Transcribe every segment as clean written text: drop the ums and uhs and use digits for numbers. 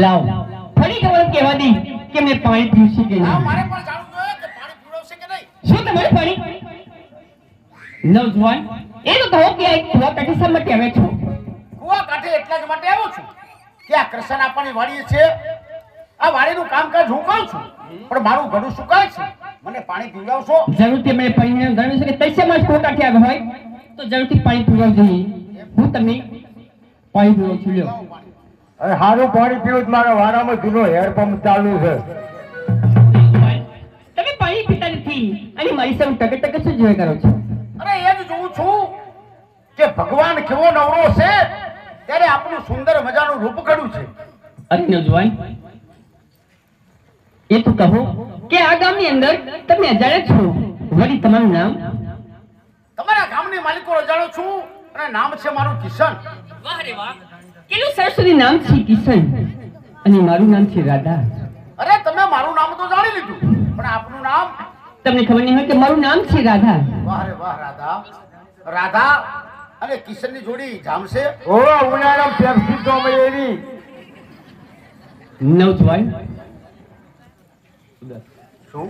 લાવ ફરી ખબર કહેવા દી કે મેં પાણી પીવું છે કે હા નહીં. મારે પણ જાણવું જોઈએ કે પાણી પીવડાવશે કે નહીં. શું તમારે પાણી નવજવાન એ તો કહો કે આ કુવા કાઢી શા માટે આવે છો? કુવા કાંઠે એટલા જ માટે આવ્યો છું કે આ કૃષ્ણ આપવાની વાડી છે, આ વાડીનું કામકાજ હું કરું છું, પણ મારું ઘડું સુકાય છે, મને પાણી પીવડાવશો? જરૂરથી મને પાણી જાણ્યું છે કે તૈસે માં કુવા કાઢી આવે હોય તો જરૂરથી પાણી પીવડાવ જોઈએ. હું તમને પાણી પીવડાવું છું. લ્યો અરે સારું પાણી પીવું જ મારા વારામાં જૂનો હેરપંપ ચાલુ છે. તમે પાણી પીતા નથી અને મારી સામે ટકે ટકે શું જોયા કરો છો? અરે એ જ જોઉં છું કે ભગવાન કેવો નવરો છે ત્યારે આપણું સુંદર મજાનું રૂપ ઘડું છે. અરે નવજવાન એ તો કહો કે આ ગામની અંદર તમે અજાણ્યા છો, વળી તમારું નામ? તમારા ગામની માલિકો રજાડો છું અને નામ છે મારું કિશન. વાહ રે વાહ, કેટલું સરસ નામ છે કિશન, અને મારું નામ છે રાધા. અરે તમે મારું નામ તો જાણી લીધું, પણ આપનું નામ? તમને ખબર નહીં હોય કે મારું નામ છે રાધા. વાહ રે વાહ. રાધા રાધા અને કિશનની જોડી જામશે. ઓ ઉનાળામાં પેપ્સી તો એવી. નવજવાન શું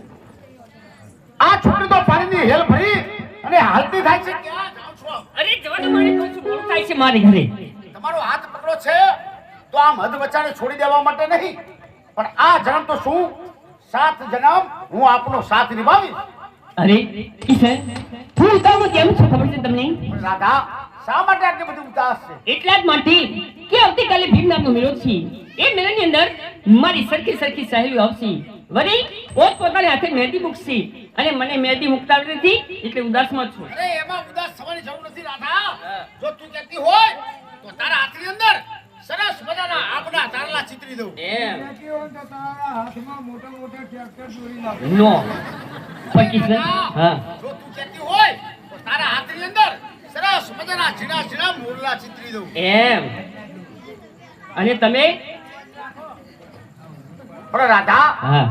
આ છોકરી તો પાણીની હેલ ભરી અને હાલતી થાય છે? ક્યાં જાઓ છો? અરે જવાનો મારે કહું છું મોડું થાય છે મારે ઘરે. તમારો હાથ પકડો છે તો આમ હદ વચાને છોડી દેવા માટે નહીં, પણ આ જન્મ તો શું 7 જન્મ હું આપનો સાથ નિભાવીશ. અરે કિશન હું ઉતાવળ કેમ છું ખબર છે તમને? પણ રાધા શા માટે આટલી બધી ઉદાસ છે? એટલા જ માટે કે આવતીકાલે ભીમ નામનો મેળો છે. એ મેળાની અંદર મારી સરખી સરખી સહેલીઓ આવશે, વળી પોતપોતાના હાથે મહેંદી મૂકશે, અને મને મહેંદી મૂકતા આવડતી નથી એટલે ઉદાસમાં છું. અરે એમાં ઉદાસ થવાની જરૂર નથી રાધા. જો તું કહેતી હોય તો તારા હાથની અંદર સરસ મજાના આબના તારલા ચિતરી દઉં. એમ હાથમાં મોટા મોટા ટ્રેક્ટર દોરી નાખો. નો પણ કિશન હા જો તું કહેતી હોય તો તારા હાથની અંદર સરસ મજાના ઝીણા ઝીણા મોરલા ચિતરી દઉં. એમ અને તમે પણ રાધા હા